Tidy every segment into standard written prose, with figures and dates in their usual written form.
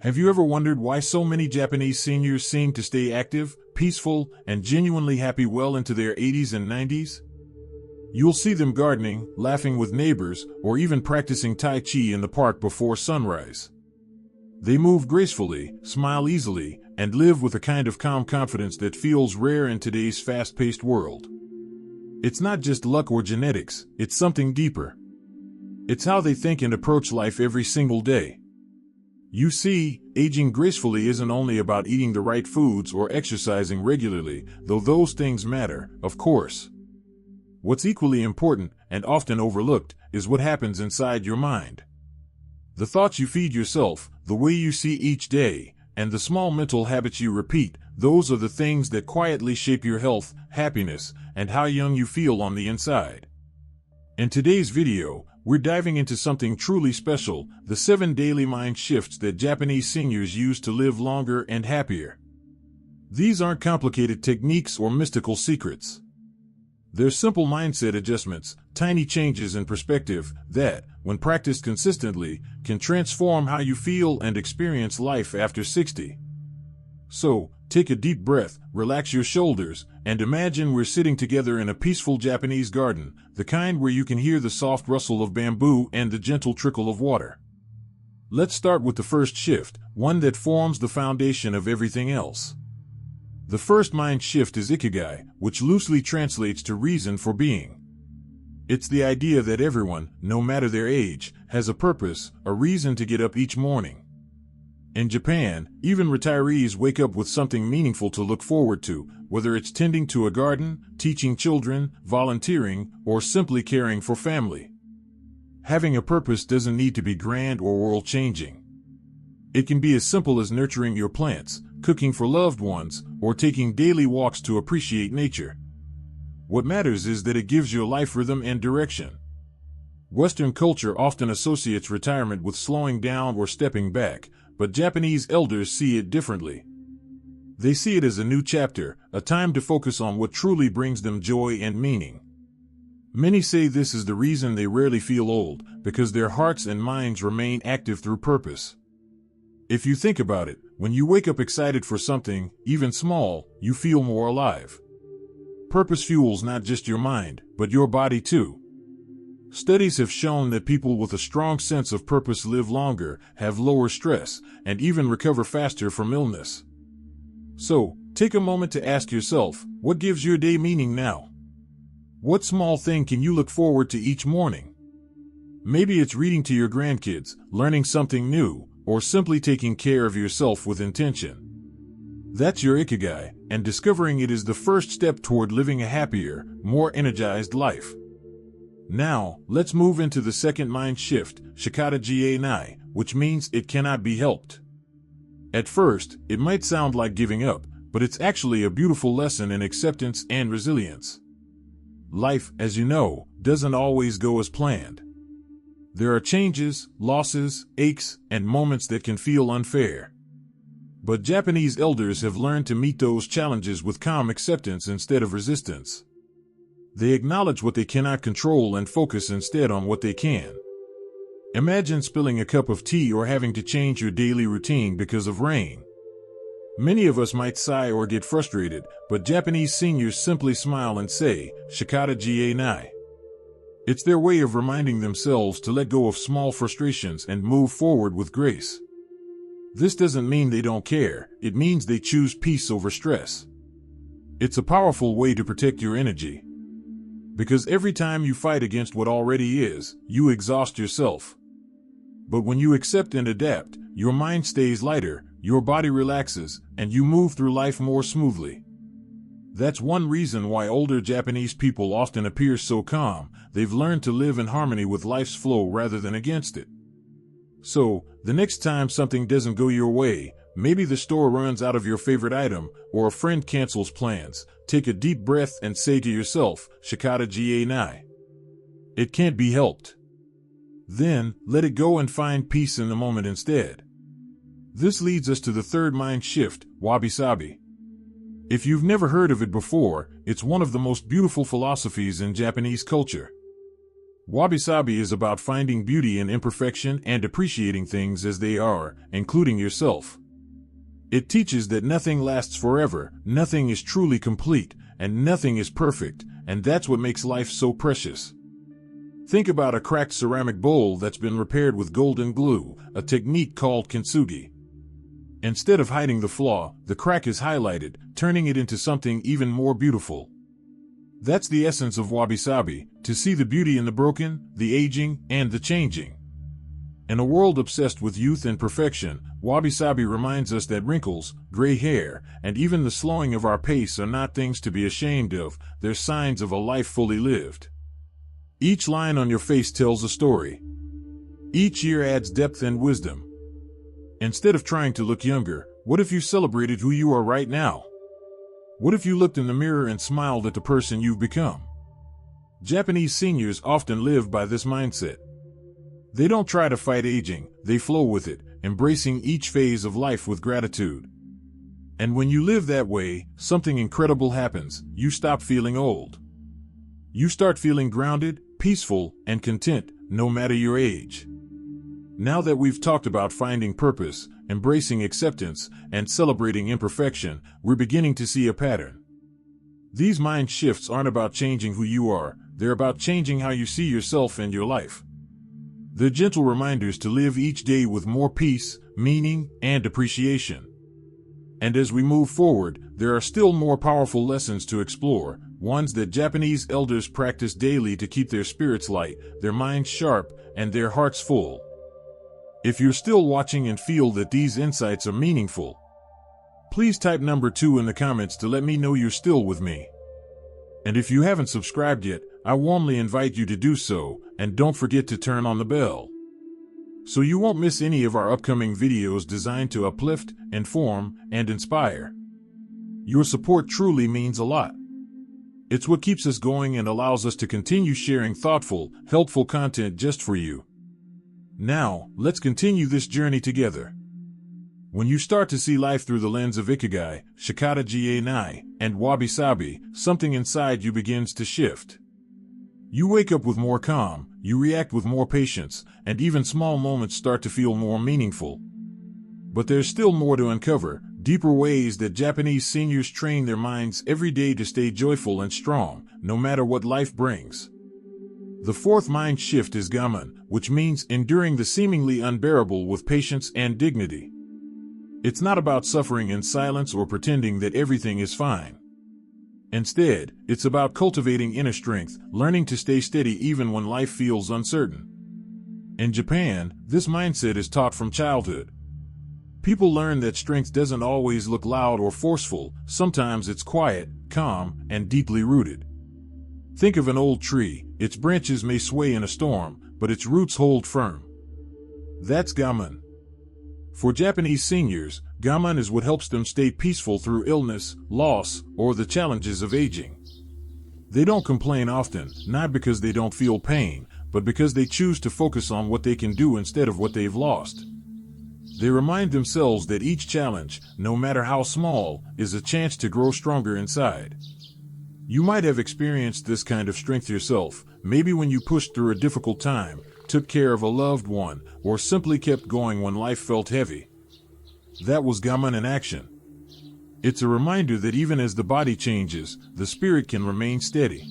Have you ever wondered why so many Japanese seniors seem to stay active, peaceful, and genuinely happy well into their 80s and 90s? You'll see them gardening, laughing with neighbors, or even practicing Tai Chi in the park before sunrise. They move gracefully, smile easily, and live with a kind of calm confidence that feels rare in today's fast-paced world. It's not just luck or genetics, it's something deeper. It's how they think and approach life every single day. You see, aging gracefully isn't only about eating the right foods or exercising regularly, though those things matter, of course. What's equally important, and often overlooked, is what happens inside your mind. The thoughts you feed yourself, the way you see each day, and the small mental habits you repeat, those are the things that quietly shape your health, happiness, and how young you feel on the inside. In today's video, we're diving into something truly special, the 7 daily mind shifts that Japanese seniors use to live longer and happier. These aren't complicated techniques or mystical secrets. They're simple mindset adjustments, tiny changes in perspective that, when practiced consistently, can transform how you feel and experience life after 60. So, take a deep breath, relax your shoulders, and imagine we're sitting together in a peaceful Japanese garden, the kind where you can hear the soft rustle of bamboo and the gentle trickle of water. Let's start with the first shift, one that forms the foundation of everything else. The first mind shift is ikigai, which loosely translates to reason for being. It's the idea that everyone, no matter their age, has a purpose, a reason to get up each morning. In Japan, even retirees wake up with something meaningful to look forward to, whether it's tending to a garden, teaching children, volunteering, or simply caring for family. Having a purpose doesn't need to be grand or world-changing. It can be as simple as nurturing your plants, cooking for loved ones, or taking daily walks to appreciate nature. What matters is that it gives your life rhythm and direction. Western culture often associates retirement with slowing down or stepping back, but Japanese elders see it differently. They see it as a new chapter, a time to focus on what truly brings them joy and meaning. Many say this is the reason they rarely feel old, because their hearts and minds remain active through purpose. If you think about it, when you wake up excited for something, even small, you feel more alive. Purpose fuels not just your mind, but your body too. Studies have shown that people with a strong sense of purpose live longer, have lower stress, and even recover faster from illness. So, take a moment to ask yourself, what gives your day meaning now? What small thing can you look forward to each morning? Maybe it's reading to your grandkids, learning something new, or simply taking care of yourself with intention. That's your ikigai, and discovering it is the first step toward living a happier, more energized life. Now, let's move into the second mind shift, shikata jie nai, which means it cannot be helped. At first, it might sound like giving up, but it's actually a beautiful lesson in acceptance and resilience. Life, as you know, doesn't always go as planned. There are changes, losses, aches, and moments that can feel unfair. But Japanese elders have learned to meet those challenges with calm acceptance instead of resistance. They acknowledge what they cannot control and focus instead on what they can. Imagine spilling a cup of tea or having to change your daily routine because of rain. Many of us might sigh or get frustrated, but Japanese seniors simply smile and say, shikata jie nai. It's their way of reminding themselves to let go of small frustrations and move forward with grace. This doesn't mean they don't care, it means they choose peace over stress. It's a powerful way to protect your energy. Because every time you fight against what already is, you exhaust yourself. But when you accept and adapt, your mind stays lighter, your body relaxes, and you move through life more smoothly. That's one reason why older Japanese people often appear so calm. They've learned to live in harmony with life's flow rather than against it. So, the next time something doesn't go your way, maybe the store runs out of your favorite item, or a friend cancels plans, take a deep breath and say to yourself, shikata jie nai. It can't be helped. Then, let it go and find peace in the moment instead. This leads us to the third mind shift, wabi-sabi. If you've never heard of it before, it's one of the most beautiful philosophies in Japanese culture. Wabi-sabi is about finding beauty in imperfection and appreciating things as they are, including yourself. It teaches that nothing lasts forever, nothing is truly complete, and nothing is perfect, and that's what makes life so precious. Think about a cracked ceramic bowl that's been repaired with golden glue, a technique called kintsugi. Instead of hiding the flaw, the crack is highlighted, turning it into something even more beautiful. That's the essence of wabi-sabi, to see the beauty in the broken, the aging, and the changing. In a world obsessed with youth and perfection, wabi-sabi reminds us that wrinkles, gray hair, and even the slowing of our pace are not things to be ashamed of, they're signs of a life fully lived. Each line on your face tells a story. Each year adds depth and wisdom. Instead of trying to look younger, what if you celebrated who you are right now? What if you looked in the mirror and smiled at the person you've become? Japanese seniors often live by this mindset. They don't try to fight aging, they flow with it, embracing each phase of life with gratitude. And when you live that way, something incredible happens. You stop feeling old. You start feeling grounded, peaceful, and content, no matter your age. Now that we've talked about finding purpose, embracing acceptance, and celebrating imperfection, we're beginning to see a pattern. These mind shifts aren't about changing who you are, they're about changing how you see yourself and your life. They're gentle reminders to live each day with more peace, meaning, and appreciation. And as we move forward, there are still more powerful lessons to explore, ones that Japanese elders practice daily to keep their spirits light, their minds sharp, and their hearts full. If you're still watching and feel that these insights are meaningful, please type number 2 in the comments to let me know you're still with me. And if you haven't subscribed yet, I warmly invite you to do so, and don't forget to turn on the bell, so you won't miss any of our upcoming videos designed to uplift, inform, and inspire. Your support truly means a lot. It's what keeps us going and allows us to continue sharing thoughtful, helpful content just for you. Now, let's continue this journey together. When you start to see life through the lens of Ikigai, Shikata Nai, and Wabi-sabi, something inside you begins to shift. You wake up with more calm, you react with more patience, and even small moments start to feel more meaningful. But there's still more to uncover, deeper ways that Japanese seniors train their minds every day to stay joyful and strong, no matter what life brings. The fourth mind shift is gaman, which means enduring the seemingly unbearable with patience and dignity. It's not about suffering in silence or pretending that everything is fine. Instead, it's about cultivating inner strength, learning to stay steady even when life feels uncertain. In Japan, this mindset is taught from childhood. People learn that strength doesn't always look loud or forceful, sometimes it's quiet, calm, and deeply rooted. Think of an old tree. Its branches may sway in a storm, but its roots hold firm. That's gaman. For Japanese seniors, gaman is what helps them stay peaceful through illness, loss, or the challenges of aging. They don't complain often, not because they don't feel pain, but because they choose to focus on what they can do instead of what they've lost. They remind themselves that each challenge, no matter how small, is a chance to grow stronger inside. You might have experienced this kind of strength yourself, maybe when you pushed through a difficult time, took care of a loved one, or simply kept going when life felt heavy. That was gaman in action. It's a reminder that even as the body changes, the spirit can remain steady.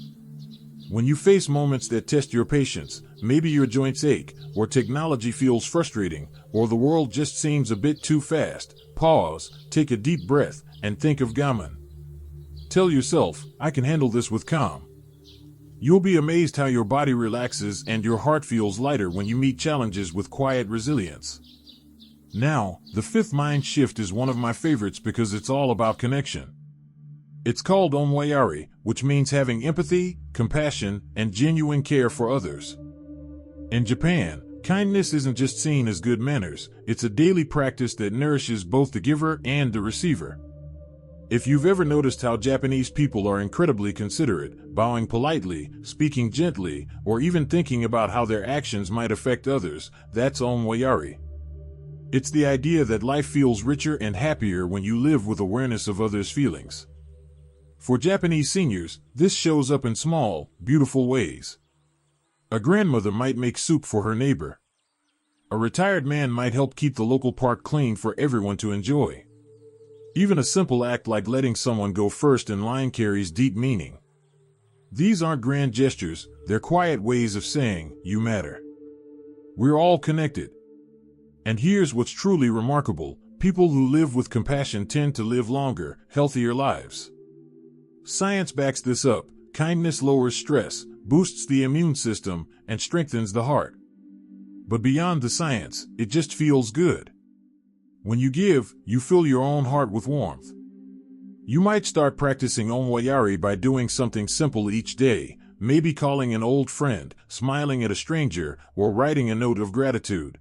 When you face moments that test your patience, maybe your joints ache, or technology feels frustrating, or the world just seems a bit too fast, pause, take a deep breath, and think of gaman. Tell yourself, I can handle this with calm. You'll be amazed how your body relaxes and your heart feels lighter when you meet challenges with quiet resilience. Now, the fifth mind shift is one of my favorites because it's all about connection. It's called onwayari, which means having empathy, compassion, and genuine care for others. In Japan, kindness isn't just seen as good manners, it's a daily practice that nourishes both the giver and the receiver. If you've ever noticed how Japanese people are incredibly considerate, bowing politely, speaking gently, or even thinking about how their actions might affect others, that's onwayari. It's the idea that life feels richer and happier when you live with awareness of others' feelings. For Japanese seniors, this shows up in small, beautiful ways. A grandmother might make soup for her neighbor. A retired man might help keep the local park clean for everyone to enjoy. Even a simple act like letting someone go first in line carries deep meaning. These aren't grand gestures, they're quiet ways of saying, you matter. We're all connected. And here's what's truly remarkable: people who live with compassion tend to live longer, healthier lives. Science backs this up. Kindness lowers stress, boosts the immune system, and strengthens the heart. But beyond the science, it just feels good. When you give, you fill your own heart with warmth. You might start practicing Omwayari by doing something simple each day, maybe calling an old friend, smiling at a stranger, or writing a note of gratitude.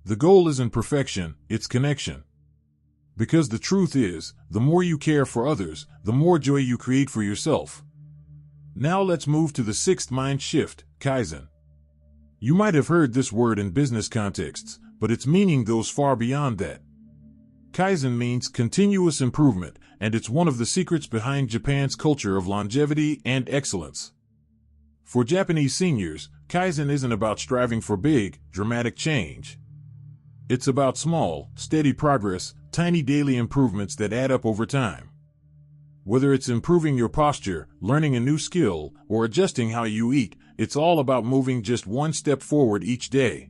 The goal isn't perfection, it's connection. Because the truth is, the more you care for others, the more joy you create for yourself. Now let's move to the sixth mind shift, Kaizen. You might have heard this word in business contexts, but its meaning goes far beyond that. Kaizen means continuous improvement, and it's one of the secrets behind Japan's culture of longevity and excellence. For Japanese seniors, Kaizen isn't about striving for big, dramatic change. It's about small, steady progress, tiny daily improvements that add up over time. Whether it's improving your posture, learning a new skill, or adjusting how you eat, it's all about moving just one step forward each day.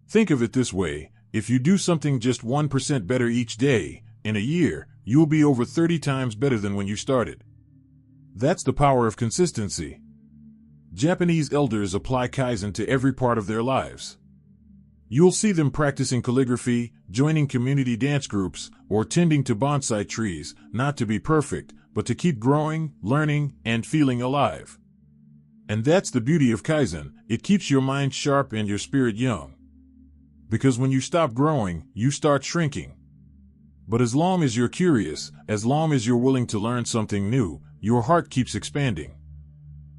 Think of it this way: if you do something just 1% better each day, in a year, you'll be over 30 times better than when you started. That's the power of consistency. Japanese elders apply Kaizen to every part of their lives. You'll see them practicing calligraphy, joining community dance groups, or tending to bonsai trees, not to be perfect, but to keep growing, learning, and feeling alive. And that's the beauty of Kaizen: it keeps your mind sharp and your spirit young. Because when you stop growing, you start shrinking. But as long as you're curious, as long as you're willing to learn something new, your heart keeps expanding.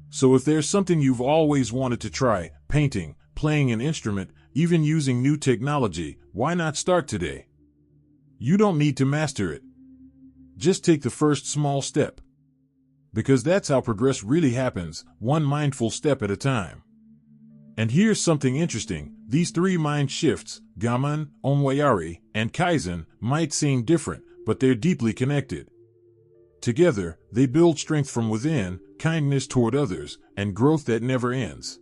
So if there's something you've always wanted to try, painting, playing an instrument, even using new technology, why not start today? You don't need to master it. Just take the first small step. Because that's how progress really happens, one mindful step at a time. And here's something interesting: these three mind shifts, Gaman, Omwayari, and Kaizen, might seem different, but they're deeply connected. Together, they build strength from within, kindness toward others, and growth that never ends.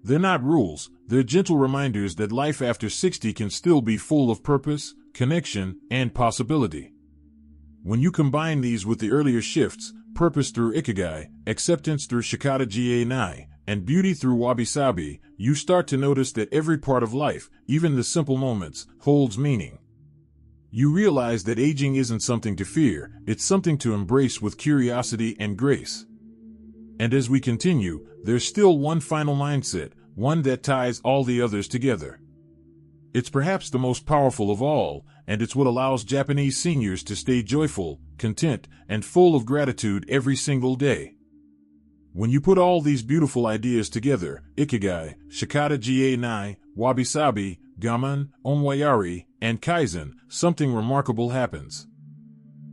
They're not rules, they're gentle reminders that life after 60 can still be full of purpose, connection, and possibility. When you combine these with the earlier shifts, purpose through Ikigai, acceptance through Shikata Nai, and beauty through Wabi-Sabi, you start to notice that every part of life, even the simple moments, holds meaning. You realize that aging isn't something to fear, it's something to embrace with curiosity and grace. And as we continue, there's still one final mindset, one that ties all the others together. It's perhaps the most powerful of all, and it's what allows Japanese seniors to stay joyful, content, and full of gratitude every single day. When you put all these beautiful ideas together, Ikigai, Shikata Nai, Wabi-Sabi, Gaman, Omwayari, and Kaizen, something remarkable happens.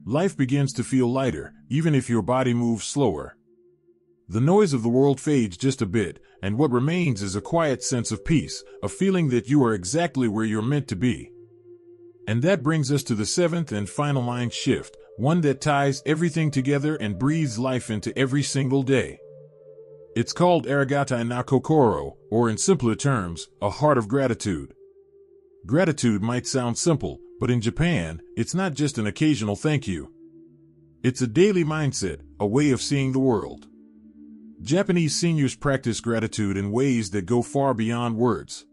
Life begins to feel lighter, even if your body moves slower. The noise of the world fades just a bit, and what remains is a quiet sense of peace, a feeling that you are exactly where you're meant to be. And that brings us to the seventh and final mind shift, one that ties everything together and breathes life into every single day. It's called Arigatai na Kokoro, or in simpler terms, a heart of gratitude. Gratitude might sound simple, but in Japan, it's not just an occasional thank you. It's a daily mindset, a way of seeing the world. Japanese seniors practice gratitude in ways that go far beyond words.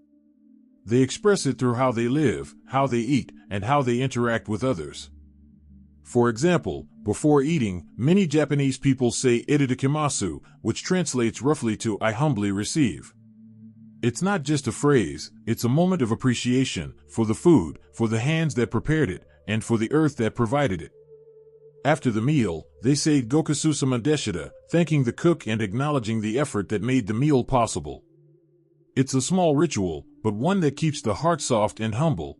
They express it through how they live, how they eat, and how they interact with others. For example, before eating, many Japanese people say "Itadakimasu," which translates roughly to "I humbly receive." It's not just a phrase, it's a moment of appreciation for the food, for the hands that prepared it, and for the earth that provided it. After the meal, they say "Gokususama deshita," thanking the cook and acknowledging the effort that made the meal possible. It's a small ritual, but one that keeps the heart soft and humble.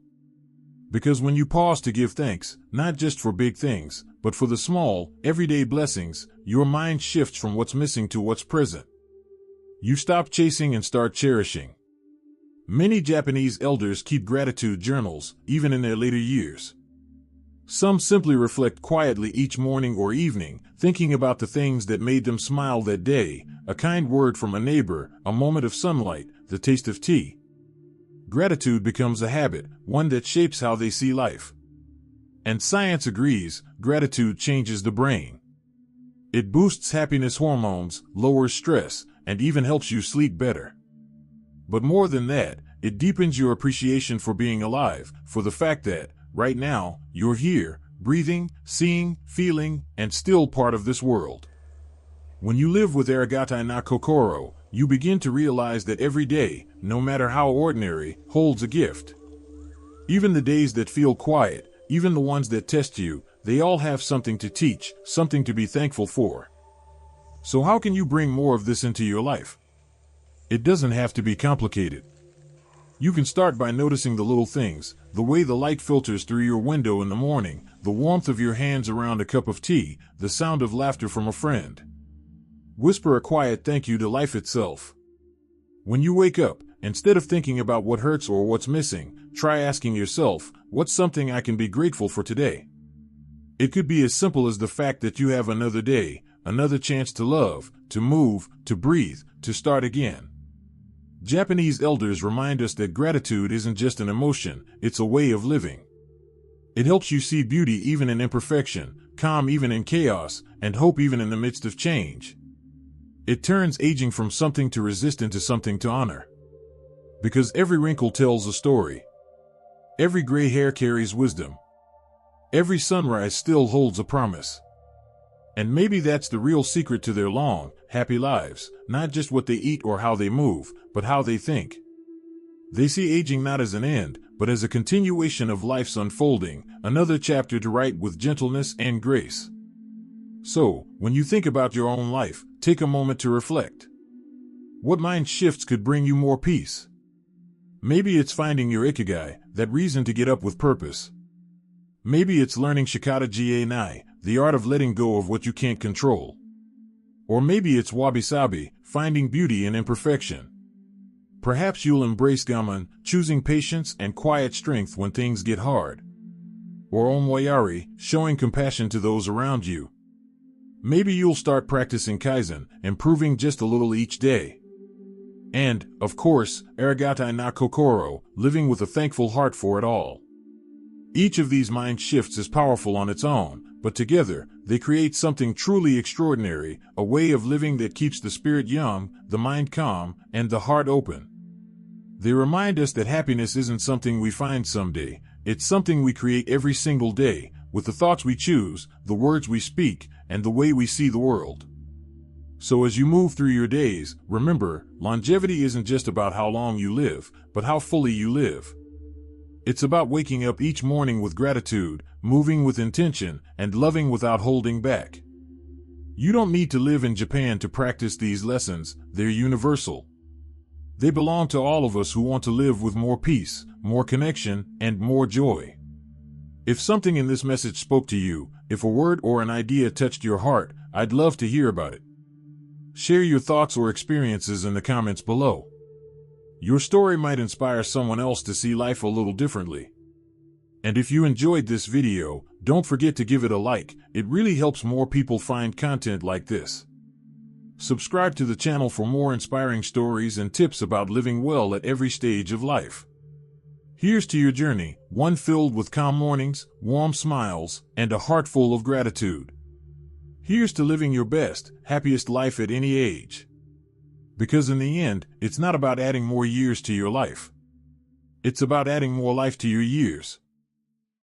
Because when you pause to give thanks, not just for big things, but for the small, everyday blessings, your mind shifts from what's missing to what's present. You stop chasing and start cherishing. Many Japanese elders keep gratitude journals, even in their later years. Some simply reflect quietly each morning or evening, thinking about the things that made them smile that day, a kind word from a neighbor, a moment of sunlight, the taste of tea. Gratitude becomes a habit, one that shapes how they see life. And science agrees, gratitude changes the brain. It boosts happiness hormones, lowers stress, and even helps you sleep better. But more than that, it deepens your appreciation for being alive, for the fact that, right now, you're here, breathing, seeing, feeling, and still part of this world. When you live with arigatai na kokoro, you begin to realize that every day, no matter how ordinary, holds a gift. Even the days that feel quiet, even the ones that test you, they all have something to teach, something to be thankful for. So how can you bring more of this into your life? It doesn't have to be complicated. You can start by noticing the little things, the way the light filters through your window in the morning, the warmth of your hands around a cup of tea, the sound of laughter from a friend. Whisper a quiet thank you to life itself. When you wake up, instead of thinking about what hurts or what's missing, try asking yourself, what's something I can be grateful for today? It could be as simple as the fact that you have another day, another chance to love, to move, to breathe, to start again. Japanese elders remind us that gratitude isn't just an emotion, it's a way of living. It helps you see beauty even in imperfection, calm even in chaos, and hope even in the midst of change. It turns aging from something to resist into something to honor. Because every wrinkle tells a story. Every gray hair carries wisdom. Every sunrise still holds a promise. And maybe that's the real secret to their long, happy lives, not just what they eat or how they move, but how they think. They see aging not as an end, but as a continuation of life's unfolding, another chapter to write with gentleness and grace. So, when you think about your own life, take a moment to reflect. What mind shifts could bring you more peace? Maybe it's finding your ikigai, that reason to get up with purpose. Maybe it's learning shikata jie nai, the art of letting go of what you can't control. Or maybe it's wabi-sabi, finding beauty in imperfection. Perhaps you'll embrace gammon, choosing patience and quiet strength when things get hard. Or onwayari, showing compassion to those around you. Maybe you'll start practicing kaizen, improving just a little each day. And, of course, arigatai na kokoro, living with a thankful heart for it all. Each of these mind shifts is powerful on its own, but together, they create something truly extraordinary, a way of living that keeps the spirit young, the mind calm, and the heart open. They remind us that happiness isn't something we find someday, it's something we create every single day, with the thoughts we choose, the words we speak, and the way we see the world. So as you move through your days, remember, longevity isn't just about how long you live, but how fully you live. It's about waking up each morning with gratitude, moving with intention, and loving without holding back. You don't need to live in Japan to practice these lessons, they're universal. They belong to all of us who want to live with more peace, more connection, and more joy. If something in this message spoke to you, if a word or an idea touched your heart, I'd love to hear about it. Share your thoughts or experiences in the comments below. Your story might inspire someone else to see life a little differently. And if you enjoyed this video, don't forget to give it a like, it really helps more people find content like this. Subscribe to the channel for more inspiring stories and tips about living well at every stage of life. Here's to your journey, one filled with calm mornings, warm smiles, and a heart full of gratitude. Here's to living your best, happiest life at any age. Because in the end, it's not about adding more years to your life. It's about adding more life to your years.